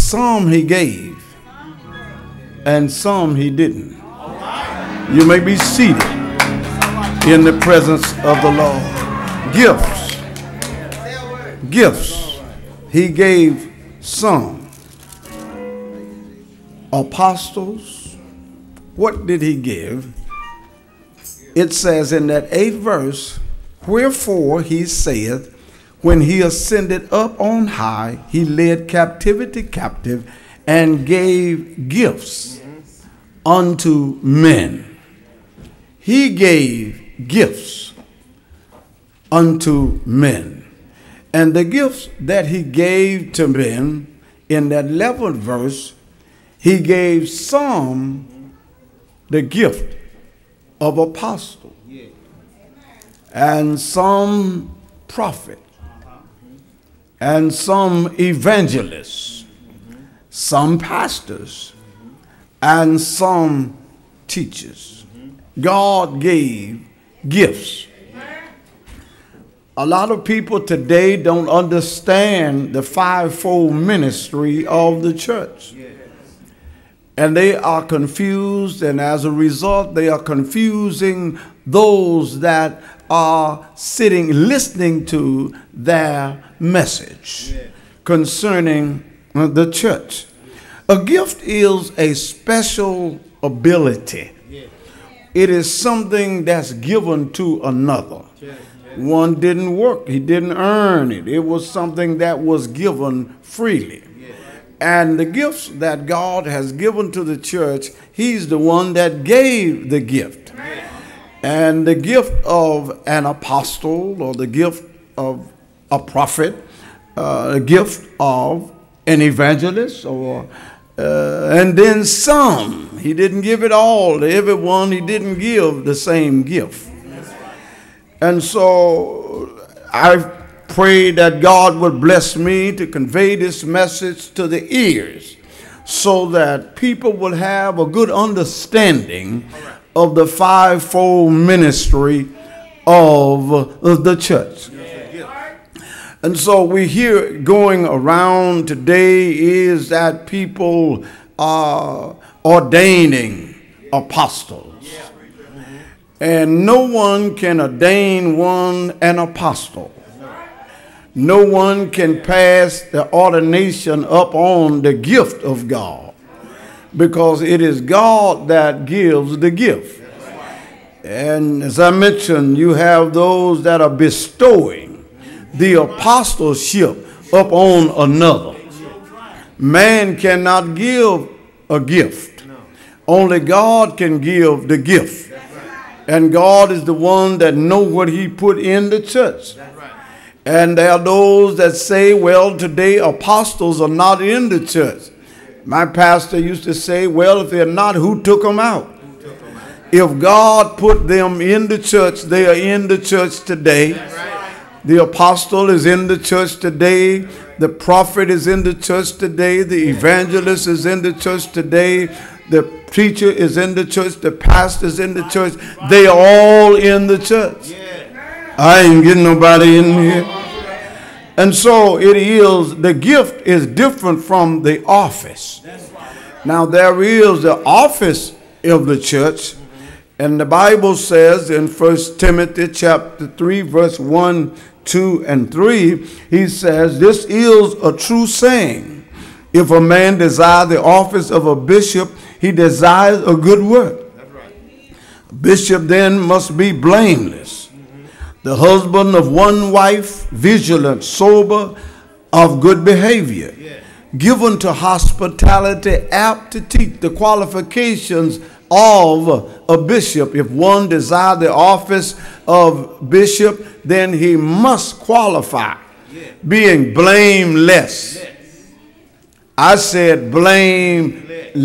some he gave, and some he didn't. You may be seated in the presence of the Lord. Gifts. Gifts. He gave some. Apostles. What did he give? It says in that 8th verse, wherefore he saith, when he ascended up on high, he led captivity captive and gave gifts unto men. He gave gifts unto men. And the gifts that he gave to men in that 11th verse, he gave some the gift of apostle, and some prophet, and some evangelists, some pastors, and some teachers. God gave gifts. A lot of people today don't understand the fivefold ministry of the church. And they are confused, and as a result, they are confusing those that are sitting, listening to their message concerning the church. A gift is a special ability. It is something that's given to another. One didn't work. He didn't earn it. It was something that was given freely. And the gifts that God has given to the church, he's the one that gave the gift. And the gift of an apostle, or the gift of a prophet, a gift of an evangelist, or and then some. He didn't give it all to everyone. He didn't give the same gift. And so I pray that God would bless me to convey this message to the ears, so that people will have a good understanding of the fivefold ministry of the church. And so we hear going around today is that people are ordaining apostles. And no one can ordain an apostle. No one can pass the ordination up on the gift of God, because it is God that gives the gift. And as I mentioned, you have those that are bestowing the apostleship up on another. Man cannot give a gift. Only God can give the gift. And God is the one that knows what he put in the church. And there are those that say, well, today apostles are not in the church. My pastor used to say, well, if they're not, who took them out? If God put them in the church, they are in the church today. The apostle is in the church today. The prophet is in the church today. The evangelist is in the church today. The preacher is in the church. The pastor is in the church. They are all in the church. I ain't getting nobody in here. And so it is, the gift is different from the office. Now there is the office of the church, and the Bible says in 1 Timothy chapter 3 verse 1, 2, and 3, he says, this is a true saying. If a man desire the office of a bishop, he desires a good work. A bishop then must be blameless, the husband of one wife, vigilant, sober, of good behavior, given to hospitality, apt to teach. The qualifications of a bishop. If one desire the office of bishop, then he must qualify, being blameless. I said blameless.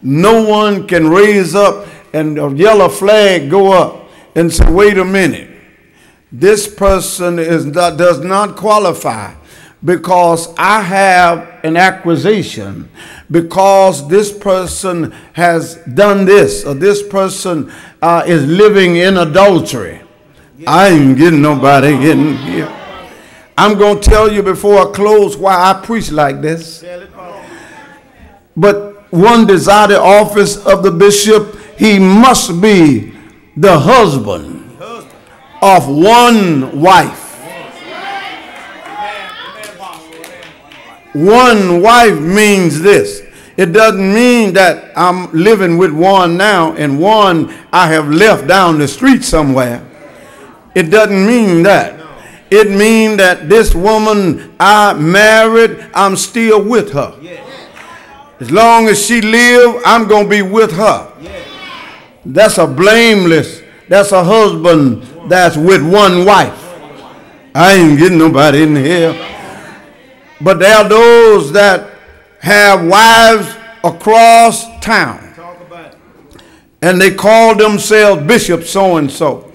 No one can raise up and a yellow flag go up and say, wait a minute, this person does not qualify because I have an accusation, because this person has done this, or this person is living in adultery. I ain't getting nobody in here. I'm going to tell you before I close why I preach like this. But one desire the office of the bishop, he must be the husband of one wife. One wife means this. It doesn't mean that I'm living with one now and one I have left down the street somewhere. It doesn't mean that. It means that this woman I married, I'm still with her. As long as she lives, I'm going to be with her. That's a blameless, that's a husband that's with one wife. I ain't getting nobody in here. But there are those that have wives across town. And they call themselves Bishop so-and-so.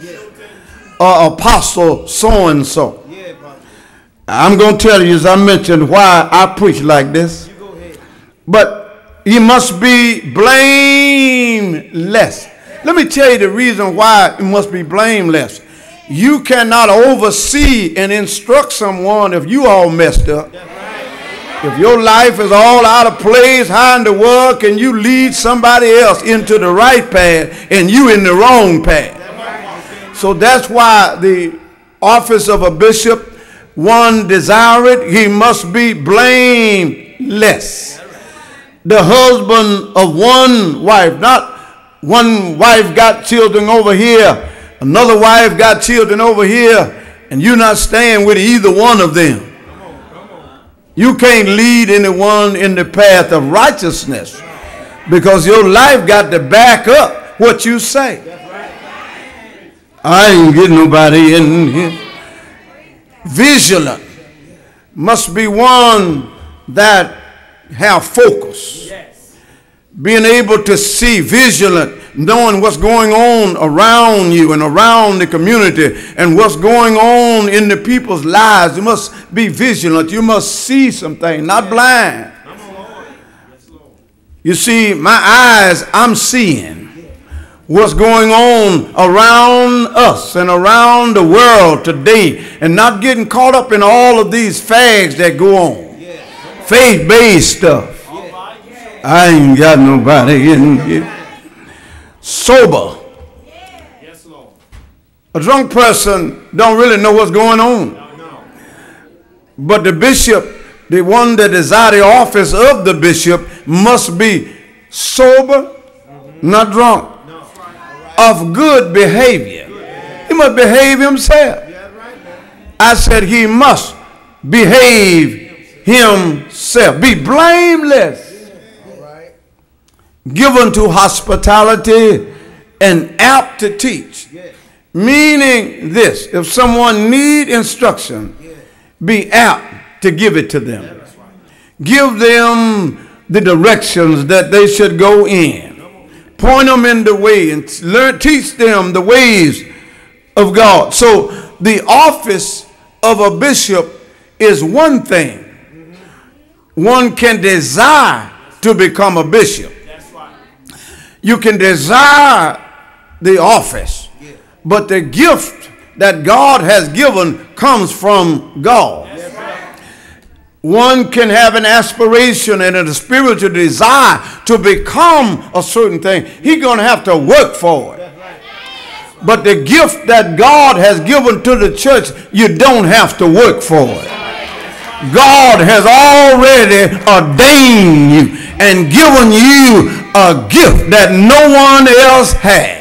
Or Apostle so-and-so. I'm going to tell you, as I mentioned, why I preach like this. But you must be blameless. Let me tell you the reason why you must be blameless. You cannot oversee and instruct someone if you all messed up. If your life is all out of place, how in the world can you lead somebody else into the right path and you in the wrong path? So that's why the office of a bishop, one desire it, he must be blameless. The husband of one wife, not one wife got children over here, another wife got children over here, and you're not staying with either one of them. You can't lead anyone in the path of righteousness because your life got to back up what you say. I ain't getting nobody in here. Vigilant must be one that have focus. Being able to see, vigilant, knowing what's going on around you and around the community and what's going on in the people's lives. You must be vigilant. You must see something, not blind. You see, my eyes, I'm seeing what's going on around us and around the world today and not getting caught up in all of these fags that go on. Faith-based stuff. I ain't got nobody in here. Sober. A drunk person don't really know what's going on. But the bishop, the one that desires the office of the bishop, must be sober, not drunk, of good behavior. He must behave himself. I said he must behave himself. Be blameless. Given to hospitality and apt to teach. Meaning this, if someone need instruction, be apt to give it to them. Give them the directions that they should go in. Point them in the way and teach them the ways of God. So the office of a bishop is one thing. One can desire to become a bishop. You can desire the office, but the gift that God has given comes from God. One can have an aspiration and a spiritual desire to become a certain thing. He's going to have to work for it. But the gift that God has given to the church, you don't have to work for it. God has already ordained you and given you a gift that no one else has.